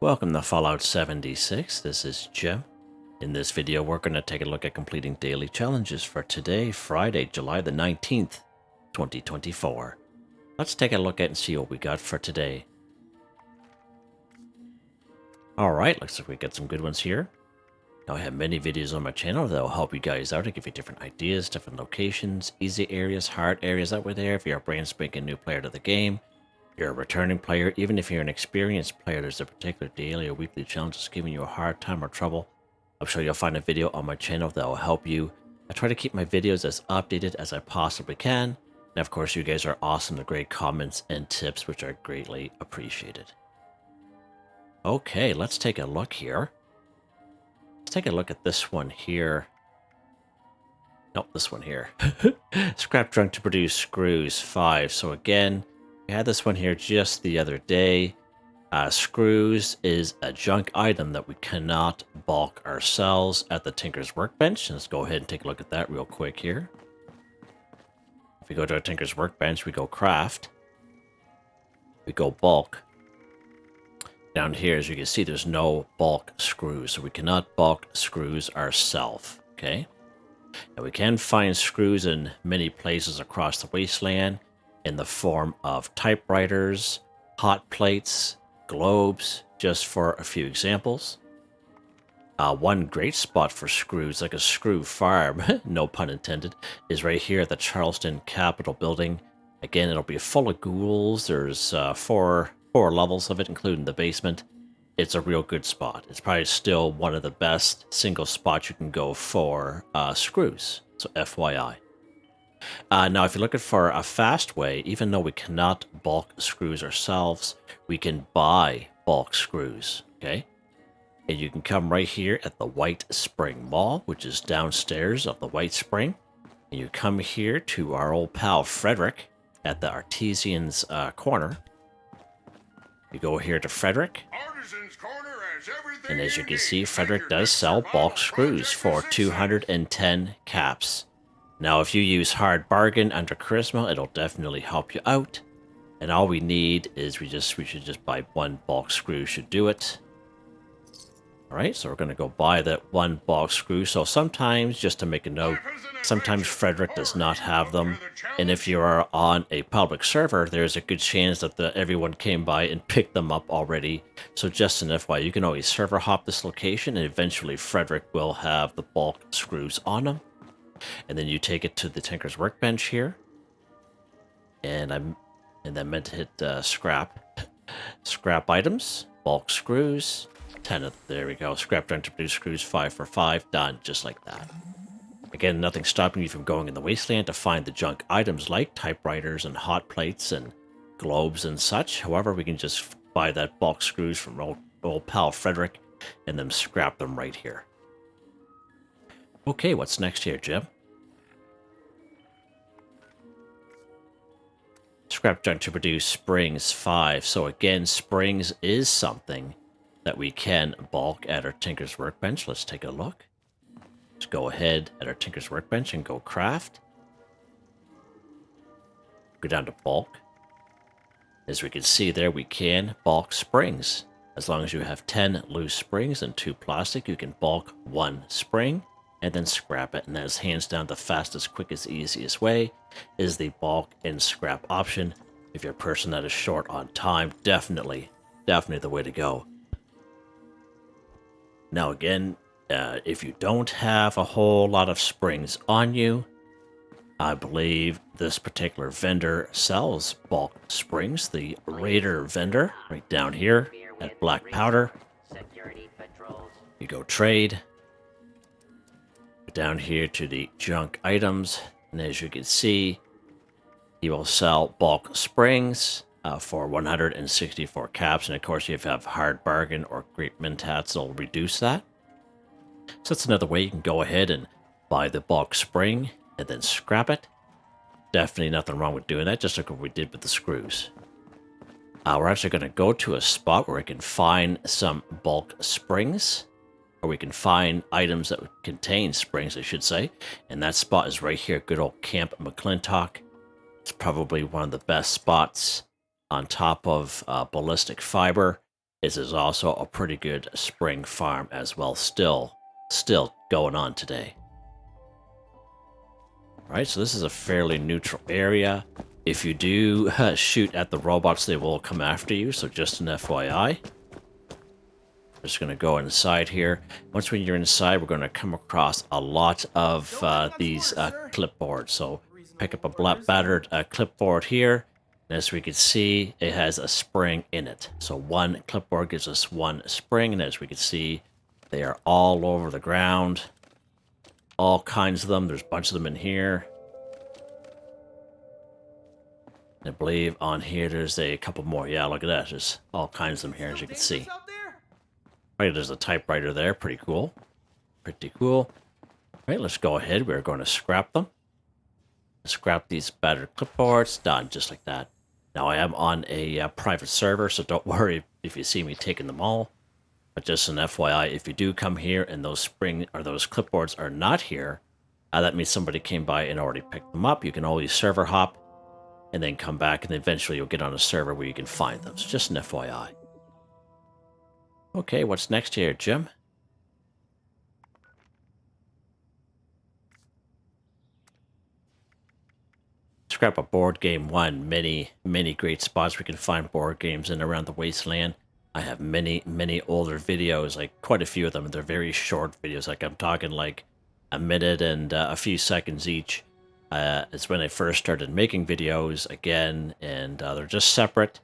Welcome to Fallout 76. This is Jim. In this video, we're going to take a look at completing daily challenges for today, Friday, July the 19th, 2024. Let's take a look at and see what we got for today. Alright, looks like we got some good ones here. Now, I have many videos on my channel that will help you guys out and give you different ideas, different locations, easy areas, hard areas out there if you're a brand spanking new player to the game. You're a returning player, even if you're an experienced player, there's a particular daily or weekly challenge that's giving you a hard time or trouble. I'm sure you'll find a video on my channel that will help you. I try to keep my videos as updated as I possibly can. And of course, you guys are awesome with great comments and tips, which are greatly appreciated. Okay, let's take a look here. Let's take a look at this one here. Nope, this one here. Scrap junk to produce screws 5. So again, we had this one here just the other day. Screws is a junk item that we cannot bulk ourselves at the Tinker's Workbench. Let's go ahead and take a look at that real quick here. If we go to our Tinker's Workbench, we go craft. We go bulk. Down here, as you can see, there's no bulk screws, so we cannot bulk screws ourselves, okay? Now, we can find screws in many places across the wasteland in the form of typewriters, hot plates, globes, just for a few examples. One great spot for screws, like a screw farm, no pun intended, is right here at the Charleston Capitol building. Again, it'll be full of ghouls. There's four levels of it, including the basement. It's a real good spot. It's probably still one of the best single spots you can go for screws, so FYI. Now, if you're looking for a fast way, even though we cannot bulk screws ourselves, we can buy bulk screws, okay? And you can come right here at the White Spring Mall, which is downstairs of the White Spring. And you come here to our old pal Frederick at the Artisan's Corner. You go here to Frederick. And as you can see, Frederick does sell bulk screws for 210 caps. Now, if you use Hard Bargain under Charisma, it'll definitely help you out. And all we need is we should just buy one bulk screw, should do it. Alright, so we're going to go buy that one bulk screw. So sometimes, just to make a note, sometimes Frederick does not have them. And if you are on a public server, there's a good chance that everyone came by and picked them up already. So just an FYI, you can always server hop this location, and eventually Frederick will have the bulk screws on them. And then you take it to the Tinker's Workbench here. And then meant to hit scrap. Scrap items, bulk screws, 10 of, there we go. Scrap junk to produce screws 5 for 5. Done, just like that. Again, nothing stopping you from going in the wasteland to find the junk items like typewriters and hot plates and globes and such. However, we can just buy that bulk screws from old pal Frederick and then scrap them right here. Okay, what's next here, Jim? Scrap junk to produce springs 5. So again, springs is something that we can bulk at our Tinker's Workbench. Let's take a look. Let's go ahead at our Tinker's Workbench and go craft. Go down to bulk. As we can see there, we can bulk springs. As long as you have 10 loose springs and 2 plastic, you can bulk 1 spring and then scrap it. And that is hands down the fastest, quickest, easiest way is the bulk and scrap option. If you're a person that is short on time, definitely the way to go. Now again, if you don't have a whole lot of springs on you, I believe this particular vendor sells bulk springs. The Raider vendor, right down here at Black Powder. You go trade. Down here to the junk items, and as you can see, he will sell bulk springs for 164 caps, and of course if you have Hard Bargain or Great Mentats, they'll reduce that. So that's another way you can go ahead and buy the bulk spring and then scrap it. Definitely nothing wrong with doing that, just like what we did with the screws. We're actually going to go to a spot where we can find some bulk springs. Or we can find items that contain springs, I should say. And that spot is right here, good old Camp McClintock. It's probably one of the best spots on top of ballistic fiber This is also a pretty good spring farm as well, still going on today. All right, so this is a fairly neutral area. If you do shoot at the robots, they will come after you, so just an FYI. Just going to go inside here. Once when you're inside, we're going to come across a lot of these clipboards. So pick up a battered clipboard here. And as we can see, it has a spring in it. So one clipboard gives us one spring. And as we can see, they are all over the ground. All kinds of them. There's a bunch of them in here. And I believe on here there's a couple more. Yeah, look at that. There's all kinds of them here, as you can see. Right, there's a typewriter there. Pretty cool. Pretty cool. Right, let's go ahead. We're going to scrap them. Scrap these battered clipboards. Done, just like that. Now, I am on a private server, so don't worry if you see me taking them all. But just an FYI, if you do come here and those clipboards are not here, that means somebody came by and already picked them up. You can always server hop and then come back, and eventually you'll get on a server where you can find them. So just an FYI. Okay, what's next here, Jim? Scrap a board game one. Many great spots we can find board games in around the wasteland. I have many older videos, like quite a few of them. They're very short videos, like I'm talking like a minute and a few seconds each. It's when I first started making videos again, and they're just separate.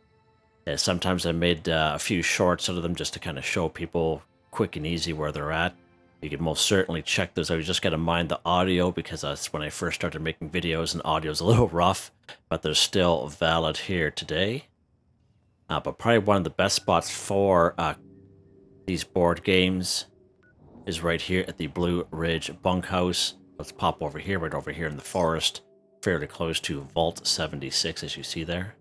And sometimes I made a few shorts out of them just to kind of show people quick and easy where they're at. You can most certainly check those out. You just got to mind the audio, because that's when I first started making videos, and audio is a little rough, but they're still valid here today. But probably one of the best spots for these board games is right here at the Blue Ridge Bunkhouse. Let's pop over here, right over here in the forest, fairly close to Vault 76, as you see there.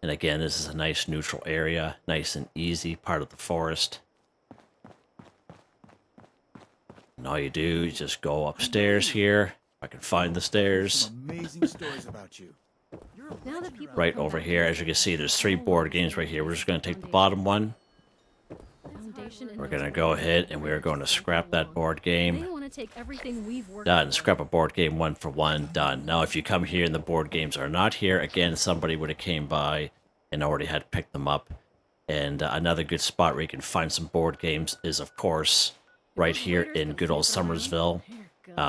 And again, this is a nice neutral area, nice and easy part of the forest. And all you do is just go upstairs here. If I can find the stairs. Amazing stories about you. Right over here, as you can see, there's 3 board games right here. We're just going to take the bottom one. We're going to go ahead and we're going to scrap that board game. Done. Scrap a board game 1 for 1. Done. Now, if you come here and the board games are not here, again, somebody would have came by and already had picked them up. And another good spot where you can find some board games is, of course, right here in good old Summersville.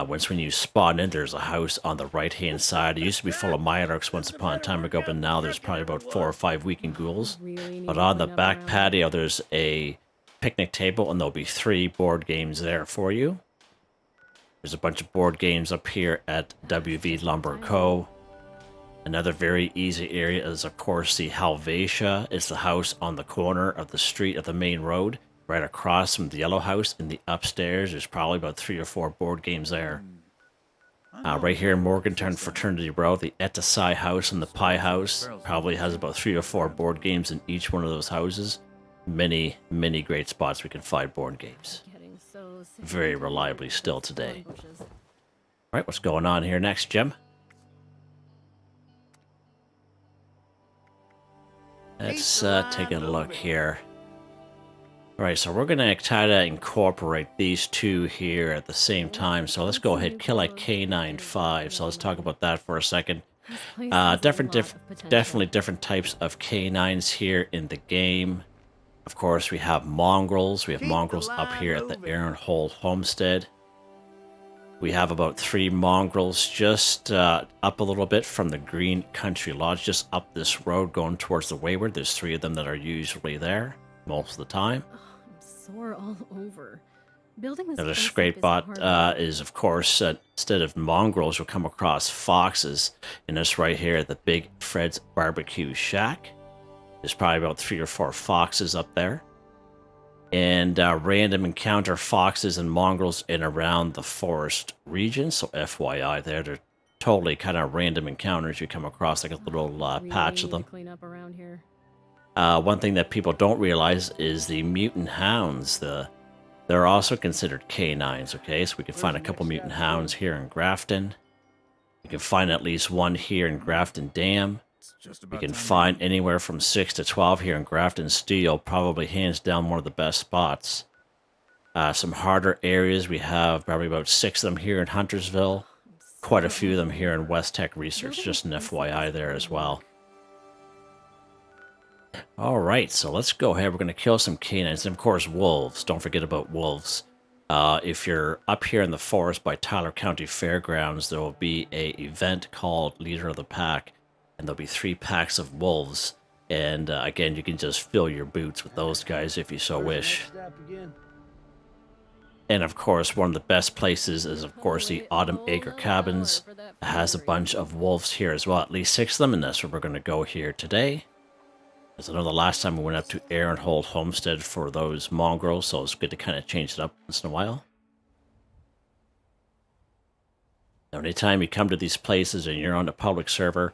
When you spawn in, there's a house on the right-hand side. It used to be full of Myrorks once upon a time ago, but now there's probably about 4 or 5 weekend ghouls. But on the back patio, there's a picnic table, and there'll be 3 board games there for you. There's a bunch of board games up here at WV Lumber Co. Another very easy area is, of course, the Halvatia. It's the house on the corner of the street of the main road, right across from the yellow house. In the upstairs, there's probably about 3 or 4 board games there. Right here in Morgantown Fraternity Row, the Etasai house and the Pie house probably has about 3 or 4 board games in each one of those houses. Many great spots we can find board games. Very reliably still today. All right, what's going on here next, Jim? Let's take a look here. All right, so we're going to try to incorporate these 2 here at the same time. So let's go ahead, kill a Canine 5. So let's talk about that for a second. Definitely different types of canines here in the game. Of course, we have mongrels. We have mongrels up here at the Aaron Hole Homestead. We have about 3 mongrels just up a little bit from the Green Country Lodge, just up this road going towards the Wayward. There's 3 of them that are usually there most of the time. Oh, I'm sore all over. Building this Another great bot is, of course, instead of mongrels, you'll come across foxes. And this right here at the Big Fred's Barbecue Shack. There's probably about 3 or 4 foxes up there. And random encounter foxes and mongrels in around the forest region. So FYI there, they're totally kind of random encounters. You come across like a little patch of them. Clean up around here. One thing that people don't realize is the mutant hounds. They're also considered canines, okay? So we can find a couple mutant hounds here in Grafton. You can find at least 1 here in Grafton Dam. You can find anywhere from 6 to 12 here in Grafton Steel, probably hands down one of the best spots. Some harder areas, we have probably about 6 of them here in Huntersville. Quite a few of them here in West Tech Research, just an FYI there as well. Alright, so let's go ahead. We're going to kill some canines, and of course wolves. Don't forget about wolves. If you're up here in the forest by Tyler County Fairgrounds, there will be a event called Leader of the Pack, and there'll be 3 packs of wolves. And again, you can just fill your boots with those guys if you so wish. And of course, one of the best places is, of course, the Autumn Acre Cabins. It has a bunch of wolves here as well, at least 6 of them, and that's where we're going to go here today. As I know the last time we went up to Aaronhold Homestead for those mongrels, so it's good to kind of change it up once in a while. Now, anytime you come to these places and you're on a public server,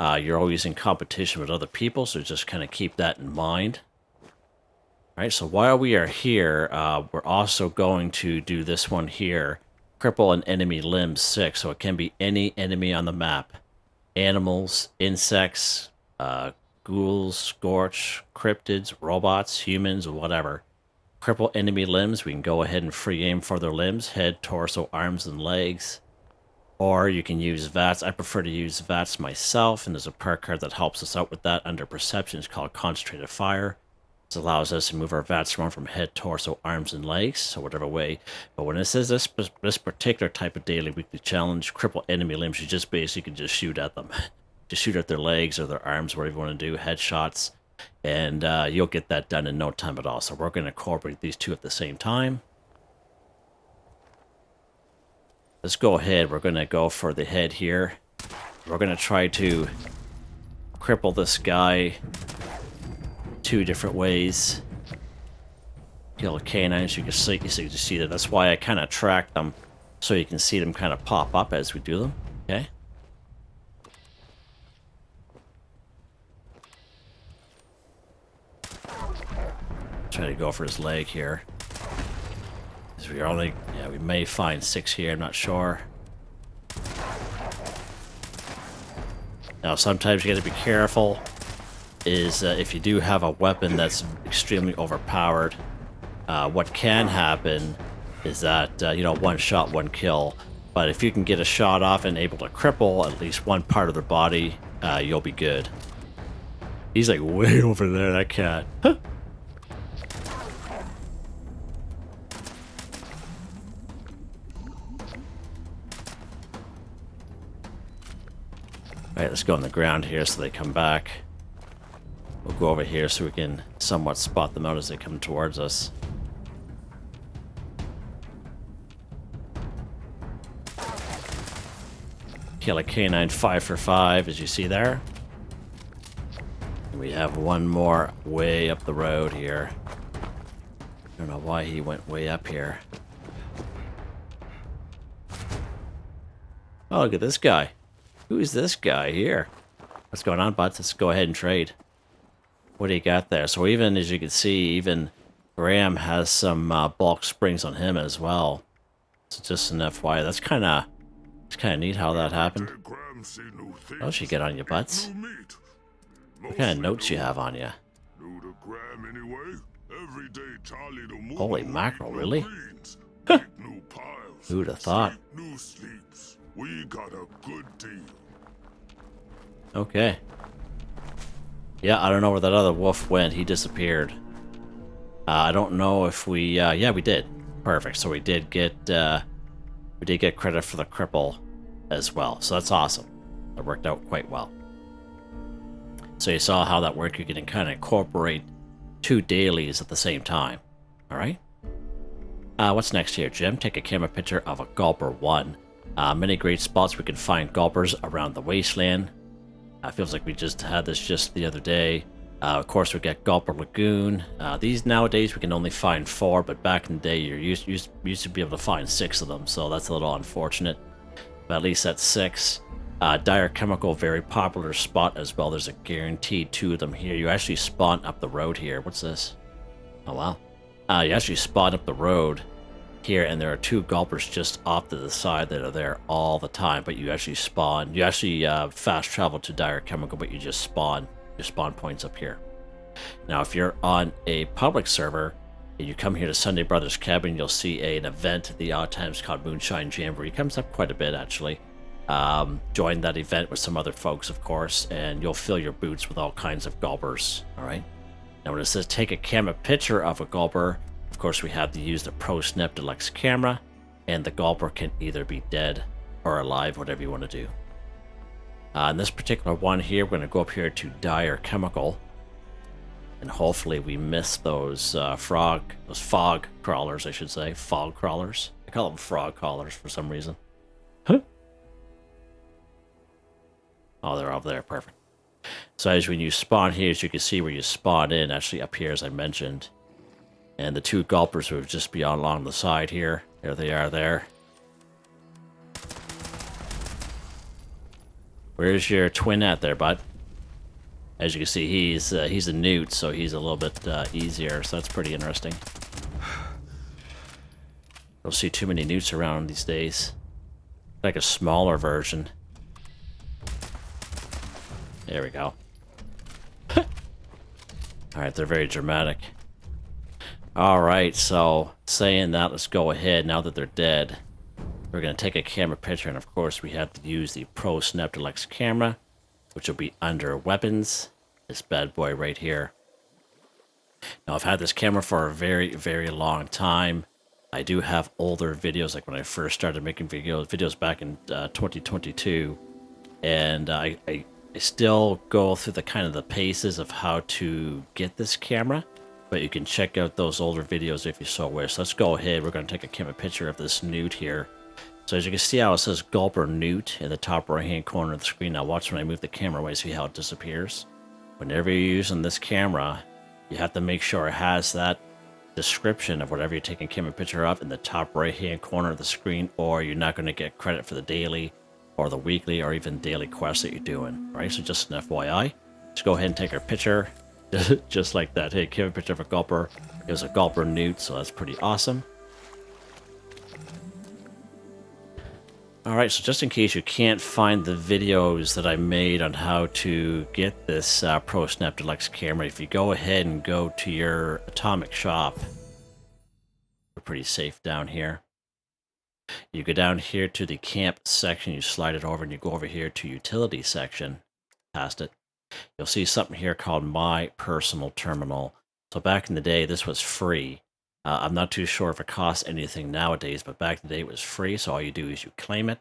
you're always in competition with other people, so just kind of keep that in mind. All right, so while we are here, we're also going to do this one here, Cripple an Enemy Limb 6, so it can be any enemy on the map. Animals, insects, ghouls, scorch, cryptids, robots, humans, whatever. Cripple enemy limbs, we can go ahead and free aim for their limbs, head, torso, arms, and legs. Or you can use VATS. I prefer to use VATS myself, and there's a perk card that helps us out with that under Perception. It's called Concentrated Fire. This allows us to move our VATS around from head, torso, arms, and legs, so whatever way. But when it says this particular type of daily weekly challenge, cripple enemy limbs, you just basically just shoot at them. Just shoot at their legs or their arms, whatever you want to do, headshots, and you'll get that done in no time at all. So we're going to incorporate these 2 at the same time. Let's go ahead. We're going to go for the head here. We're going to try to cripple this guy 2 different ways. Kill a canine, so you can see that. That's why I kind of track them, so you can see them kind of pop up as we do them. Okay. Try to go for his leg here. Because we only, we may find 6 here, I'm not sure. Now, sometimes you gotta be careful, is if you do have a weapon that's extremely overpowered, what can happen is that, one shot, one kill. But if you can get a shot off and able to cripple at least one part of their body, you'll be good. He's like way over there, that cat. Alright, let's go on the ground here so they come back. We'll go over here so we can somewhat spot them out as they come towards us. Kill a canine 5 for 5, as you see there. And we have one more way up the road here. I don't know why he went way up here. Oh, look at this guy. Who's this guy here? What's going on, bud? Let's go ahead and trade. What do you got there? So even, as you can see, even Graham has some bulk springs on him as well. So just an FYI. That's kind of neat how that happened. What else you get on your butts? What kind of notes you have on you? Holy mackerel, really? Who'd have thought? We got a good deal. Okay. Yeah, I don't know where that other wolf went. He disappeared. I don't know if we... yeah, we did. Perfect. So we did get credit for the cripple as well. So that's awesome. That worked out quite well. So you saw how that worked. You can kind of incorporate 2 dailies at the same time. All right. What's next here, Jim? Take a camera picture of a Gulper 1. Many great spots we can find Gulpers around the wasteland. Feels like we just had this just the other day. Of course, we got Gulper Lagoon. These nowadays we can only find 4, but back in the day you used to be able to find 6 of them, so that's a little unfortunate. But at least that's 6. Dire Chemical, very popular spot as well. There's a guaranteed 2 of them here. You actually spawn up the road here. What's this? Oh, wow. You actually spawn up the road here, and there are 2 Gulpers just off to the side that are there all the time, but you actually spawn. You actually fast travel to Dire Chemical, but you just spawn. Your spawn points up here. Now, if you're on a public server, and you come here to Sunday Brothers Cabin, you'll see an event at the odd times called Moonshine Jamboree. It comes up quite a bit, actually. Join that event with some other folks, of course, and you'll fill your boots with all kinds of Gulpers, all right? Now, when it says take a camera picture of a Gulper, of course, we have to use the Pro Snap Deluxe camera, and the Gulper can either be dead or alive, whatever you want to do. In this particular one here, we're going to go up here to Dire Chemical, and hopefully we miss those fog crawlers, I should say. Fog crawlers. I call them frog crawlers for some reason. Huh? Oh, they're over there. Perfect. So as when you spawn here, as you can see where you spawn in, actually up here, as I mentioned. And the 2 Gulpers would just be along the side here. There they are there. Where's your twin at there, bud? As you can see, he's a newt, so he's a little bit easier, so that's pretty interesting. Don't see too many newts around these days. Like a smaller version. There we go. Alright, they're very dramatic. Alright, so saying that, let's go ahead now that they're dead. We're going to take a camera picture, and of course we have to use the Pro Snap Deluxe camera, which will be under weapons, this bad boy right here. Now, I've had this camera for a very, very long time. I do have older videos, like when I first started making videos back in 2022, and I still go through the kind of the paces of how to get this camera, but you can check out those older videos if you so wish. So let's go ahead. We're going to take a camera picture of this newt here. So as you can see how it says Gulper Newt in the top right hand corner of the screen. Now watch when I move the camera away, see how it disappears. Whenever you're using this camera, you have to make sure it has that description of whatever you're taking a camera picture of in the top right hand corner of the screen, or you're not going to get credit for the daily or the weekly or even daily quests that you're doing. Right? So just an FYI. Just go ahead and take our picture just like that. Hey, camera picture of a Gulper. It was a Gulper Newt, so that's pretty awesome. Alright, so just in case you can't find the videos that I made on how to get this Pro Snap Deluxe camera, if you go ahead and go to your Atomic Shop, we're pretty safe down here. You go down here to the camp section, you slide it over, and you go over here to utility section, past it. You'll see something here called My Personal Terminal. So back in the day, this was free. I'm not too sure if it costs anything nowadays, but back in the day it was free, so all you do is you claim it,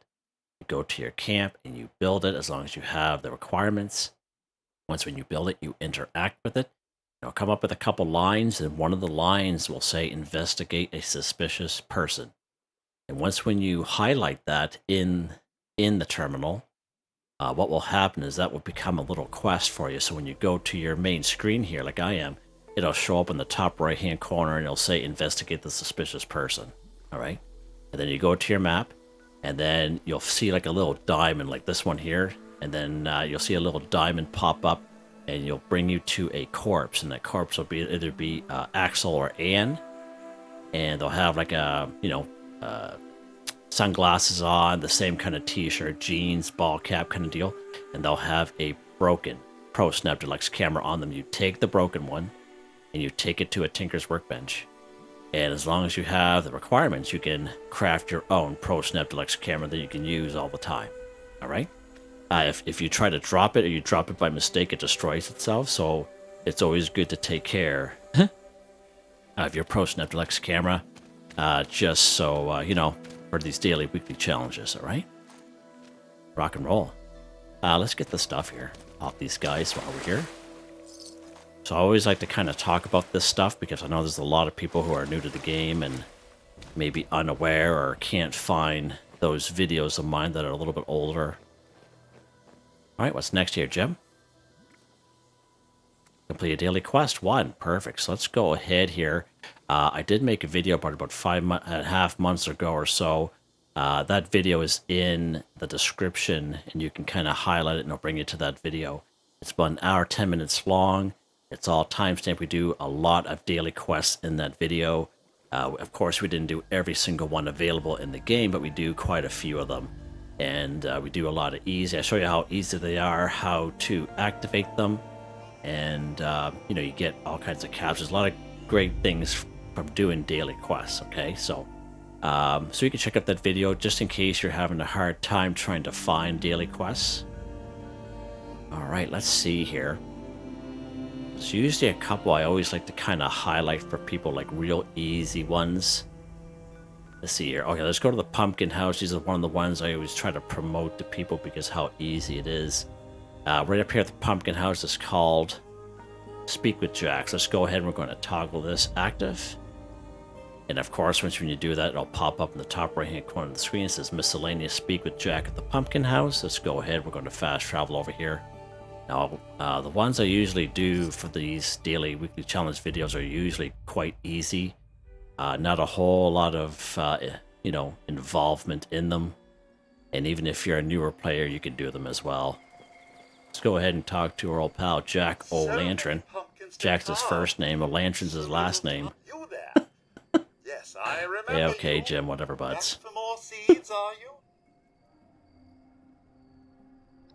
you go to your camp, and you build it as long as you have the requirements. Once when you build it, you interact with it. It'll come up with a couple lines, and one of the lines will say, investigate a suspicious person. And once when you highlight that in the terminal, what will happen is that will become a little quest for you. So when you go to your main screen here, like I am, it'll show up in the top right hand corner and it'll say investigate the suspicious person. All right. And then you go to your map, and then you'll see like a little diamond like this one here. And then you'll see a little diamond pop up, and you'll bring you to a corpse. And that corpse will be either be Axel or Anne. And they'll have like a, sunglasses on, the same kind of t-shirt, jeans, ball cap kind of deal. And they'll have a broken Pro Snap Deluxe camera on them. You take the broken one, and you take it to a tinker's workbench, and as long as you have the requirements, you can craft your own Pro Snap Deluxe camera that you can use all the time. All right. If you try to drop it, or you drop it by mistake, it destroys itself. So it's always good to take care of your Pro Snap Deluxe camera, just so for these daily, weekly challenges. All right. Rock and roll. Let's get the stuff here off these guys while we're here. So I always like to kind of talk about this stuff because I know there's a lot of people who are new to the game and maybe unaware or can't find those videos of mine that are a little bit older. All right, what's next here, Jim? Complete a daily quest. 1. Perfect. So let's go ahead here. I did make a video about 5.5 months ago or so. That video is in the description, and you can kind of highlight it and it'll bring you to that video. It's about an hour, 10 minutes long. It's all timestamped. We do a lot of daily quests in that video. Of course, we didn't do every single one available in the game, but we do quite a few of them. And we do a lot of easy. I show you how easy they are, how to activate them. And, you know, you get all kinds of captures. A lot of great things from doing daily quests, okay? So you can check out that video just in case you're having a hard time trying to find daily quests. All right, let's see here. There's usually a couple I always like to kind of highlight for people, like real easy ones. Let's see here. Okay, let's go to the pumpkin house. These are one of the ones I always try to promote to people because how easy it is. Right up here at the pumpkin house is called Speak with Jack. So let's go ahead and we're going to toggle this active. And of course, when you do that, it'll pop up in the top right hand corner of the screen. It says Miscellaneous Speak with Jack at the pumpkin house. Let's go ahead. We're going to fast travel over here. Now, the ones I usually do for these daily weekly challenge videos are usually quite easy. Not a whole lot of, you know, involvement in them. And even if you're a newer player, you can do them as well. Let's go ahead and talk to our old pal, Jack O'Lantern. Jack's his first name, O'Lantern's his last name. Yes, I remember. Yeah, okay, Jim, whatever, buds. Back for more seeds, are you?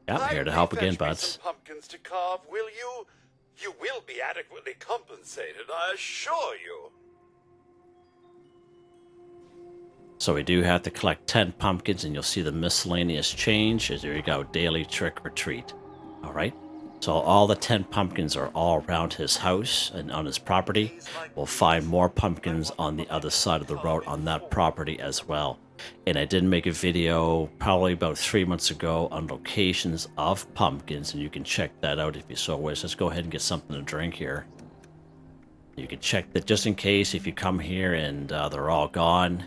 Yeah, I'm here to help again, buds. Some pumpkins to carve, will you? You will be adequately compensated, I assure you. So we do have to collect 10 pumpkins, and you'll see the miscellaneous change. There you go, daily trick or treat. All right. So all the 10 pumpkins are all around his house and on his property. We'll find more pumpkins on the other side of the road on that property as well. And I did make a video probably about 3 months ago on locations of pumpkins, and you can check that out if you so wish. Let's go ahead and get something to drink here. You can check that just in case if you come here and they're all gone.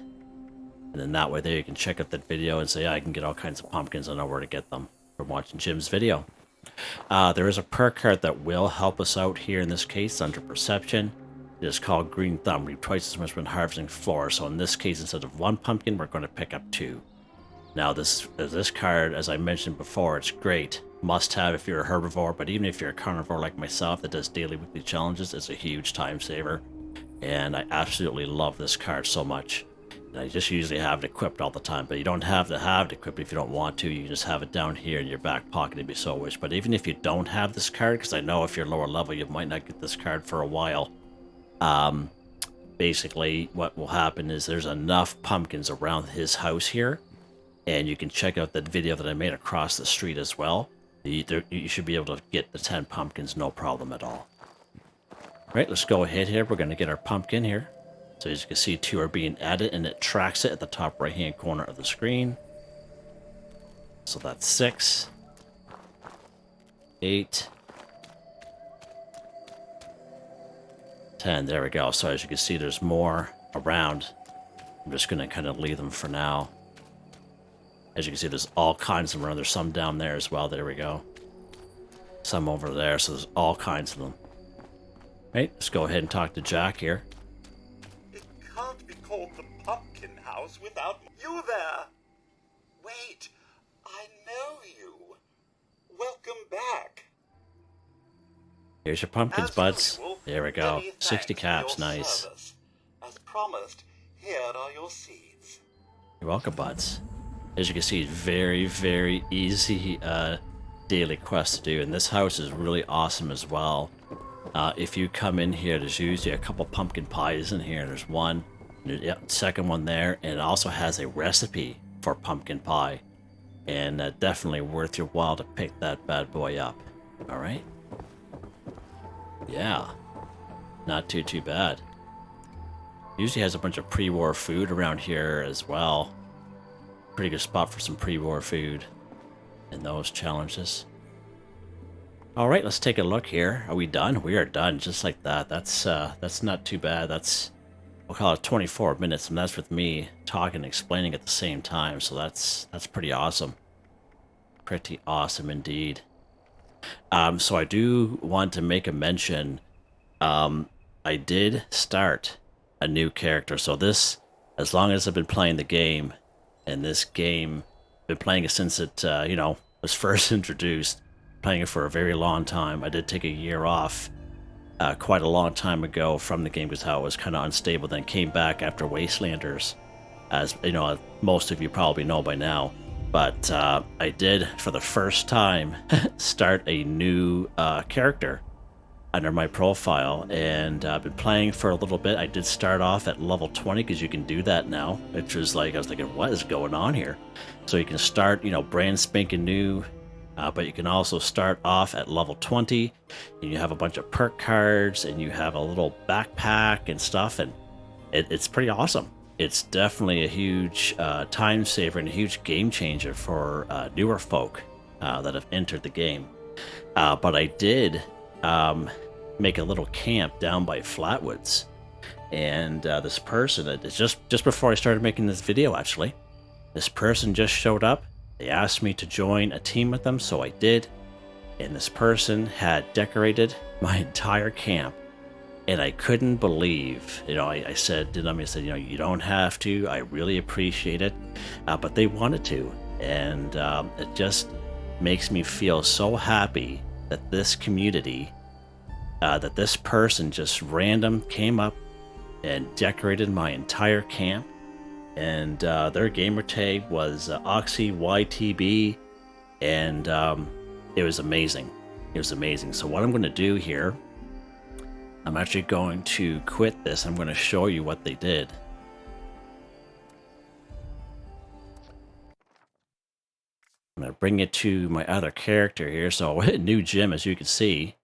And then that way there you can check out that video and say, yeah, I can get all kinds of pumpkins. I know where to get them from watching Jim's video. There is a perk card that will help us out here in this case under Perception. It is called Green Thumb. Reap twice as much when harvesting floor. So in this case, instead of 1 pumpkin, we're going to pick up 2. Now this card, as I mentioned before, it's great. Must have if you're a herbivore, but even if you're a carnivore like myself that does daily weekly challenges, it's a huge time saver. And I absolutely love this card so much. And I just usually have it equipped all the time, but you don't have to have it equipped if you don't want to. You can just have it down here in your back pocket if you so wish. But even if you don't have this card, because I know if you're lower level, you might not get this card for a while. Basically, what will happen is there's enough pumpkins around his house here, and you can check out that video that I made across the street as well. You should be able to get the 10 pumpkins, no problem at all. All right, let's go ahead here. We're going to get our pumpkin here. So as you can see, 2 are being added, and it tracks it at the top right-hand corner of the screen. So that's 6, 8, 10. There we go. So as you can see, there's more around. I'm just going to kind of leave them for now. As you can see, there's all kinds of them around. There's some down there as well. There we go. Some over there. So there's all kinds of them. Right, let's go ahead and talk to Jack here. Can't be called the pumpkin house without you there. Wait, I know you. Welcome back. Here's your pumpkins, buds. Usual, There we go. many 60 thanks caps, for your nice. service. As promised, here are your seeds. You're welcome, buds. As you can see, very, very easy daily quest to do. And this house is really awesome as well. If you come in here, there's usually a couple pumpkin pies in here. There's one, yep, second one there, and it also has a recipe for pumpkin pie. And definitely worth your while to pick that bad boy up. All right? Yeah. Not too bad. Usually has a bunch of pre-war food around here as well. Pretty good spot for some pre-war food in those challenges. All right, let's take a look here. Are we done? We are done, just like that. That's not too bad. We'll call it 24 minutes, and that's with me talking and explaining at the same time. So that's pretty awesome. Pretty awesome indeed. So I do want to make a mention. I did start a new character. So this, as long as I've been playing the game, and this game, been playing it since it, was first introduced. Playing it for a very long time. I did take a year off quite a long time ago from the game because how it was kind of unstable. Then came back after Wastelanders, as you know, most of you probably know by now. But I did, for the first time, start a new character under my profile, and I've been playing for a little bit. I did start off at level 20 because you can do that now, which was like, I was thinking, what is going on here? So you can start, you know, brand spanking new, but you can also start off at level 20, and you have a bunch of perk cards, and you have a little backpack and stuff, and it's pretty awesome. It's definitely a huge time saver and a huge game changer for newer folk that have entered the game. But I did make a little camp down by Flatwoods, and this person, it's just before I started making this video, actually, this person just showed up. They asked me to join a team with them, so I did, and this person had decorated my entire camp, and I couldn't believe, you know, I said to them, I said, you know, you don't have to, I really appreciate it, but they wanted to, and it just makes me feel so happy that this community, that this person just random came up and decorated my entire camp, and their gamer tag was OxcyYTB, and it was amazing. It was amazing. So what I'm going to do here, I'm actually going to quit this. I'm going to show you what they did. I'm going to bring it to my other character here. So new gym, as you can see.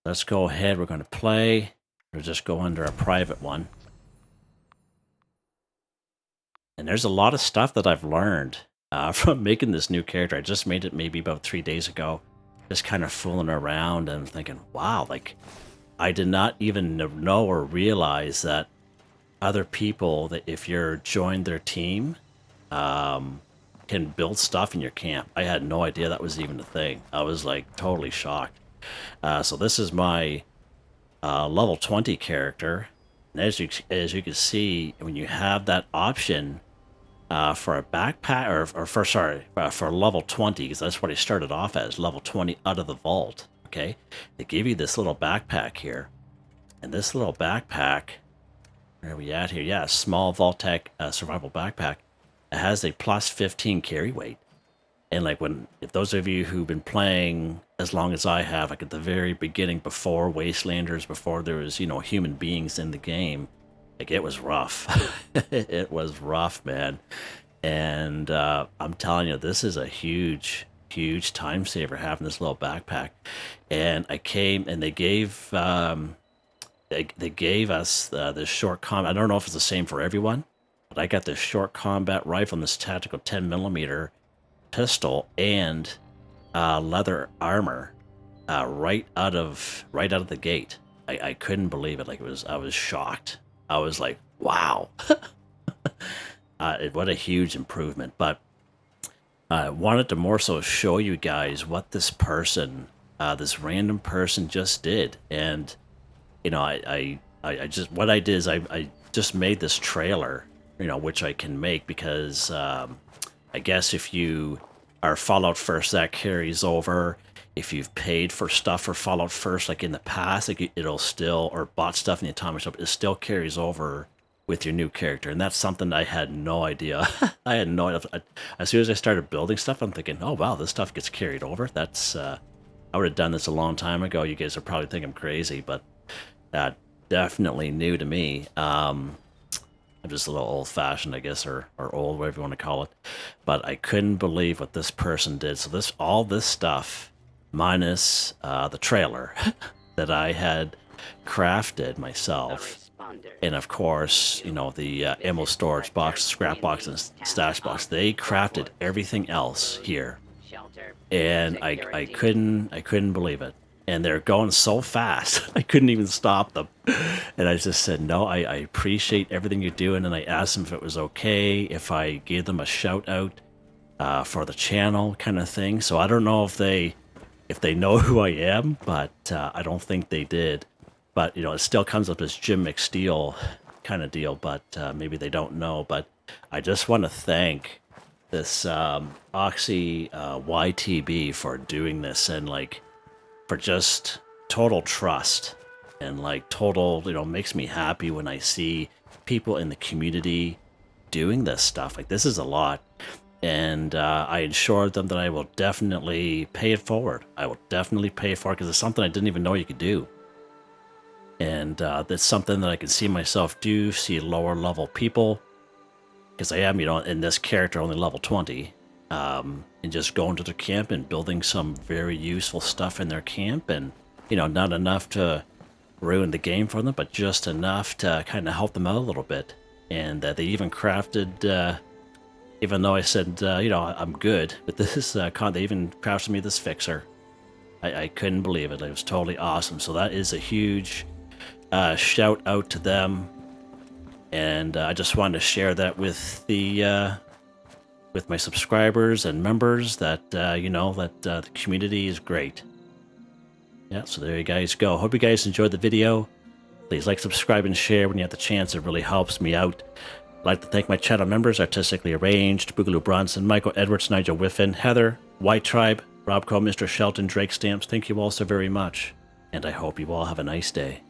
Let's go ahead. We're going to play. We'll just go under a private one. And there's a lot of stuff that I've learned from making this new character. I just made it maybe about 3 days ago. Just kind of fooling around and thinking, wow, like I did not even know or realize that other people, that if you're joined their team, can build stuff in your camp. I had no idea that was even a thing. I was like totally shocked. So this is my level 20 character, and as you can see, when you have that option for a backpack, or for level 20, because that's what I started off as, level 20 out of the vault. Okay, they give you this little backpack here, and this little backpack, where are we at here? Yeah, small Vault-Tec survival backpack. It has a plus 15 carry weight. And like if those of you who've been playing as long as I have, like at the very beginning, before Wastelanders, before there was, you know, human beings in the game, like it was rough. It was rough, man. And I'm telling you, this is a huge time saver having this little backpack. And I came, and they gave they gave us this short combat. I don't know if it's the same for everyone, but I got this short combat rifle and this tactical 10mm pistol and leather armor right out of the gate. I couldn't believe it. Like I was shocked. I was like, wow. What a huge improvement. But I wanted to more so show you guys what this person, this random person just did. And you know, I just, what I did is I just made this trailer, you know, which I can make because I guess if you are Fallout First, that carries over. If you've paid for stuff for Fallout First, like in the past, like it'll still, or bought stuff in the Atomic Shop, it still carries over with your new character. And that's something I had no idea. I had no idea. As soon as I started building stuff, I'm thinking, oh wow, this stuff gets carried over. That's, I would have done this a long time ago. You guys are probably think I'm crazy, but that definitely new to me. I'm just a little old-fashioned, I guess, or old, whatever you want to call it. But I couldn't believe what this person did. So all this stuff, minus the trailer that I had crafted myself, and of course, you know, the ammo storage box, scrap box, and stash box. They crafted everything else here, and I couldn't believe it. And they're going so fast, I couldn't even stop them. And I just said, no, I appreciate everything you're doing. And I asked them if it was okay, if I gave them a shout out for the channel kind of thing. So I don't know if they know who I am, but I don't think they did. But, you know, it still comes up as Jim McSteel kind of deal, but maybe they don't know. But I just want to thank this OxcyYTB for doing this, and like, for just total trust and like total, you know, makes me happy when I see people in the community doing this stuff. Like, this is a lot. And I assured them that I will definitely pay it forward. I will definitely pay it forward because it's something I didn't even know you could do. And that's something that I can see myself do, see lower level people. Because I am, you know, in this character only level 20. And just going to their camp and building some very useful stuff in their camp. And, you know, not enough to ruin the game for them, but just enough to kind of help them out a little bit. And they even crafted... even though I said, you know, I'm good, but this they even crafted me this fixer. I couldn't believe it. It was totally awesome. So that is a huge shout out to them. And I just wanted to share that with the with my subscribers and members that, you know, that the community is great. Yeah, so there you guys go. Hope you guys enjoyed the video. Please like, subscribe, and share when you have the chance. It really helps me out. I'd like to thank my channel members, Artistically Arranged, Boogaloo Bronson, Michael Edwards, Nigel Wiffen, Heather, Whitetribe, Robco, Mr. Shelton, Drake Stamps. Thank you all so very much, and I hope you all have a nice day.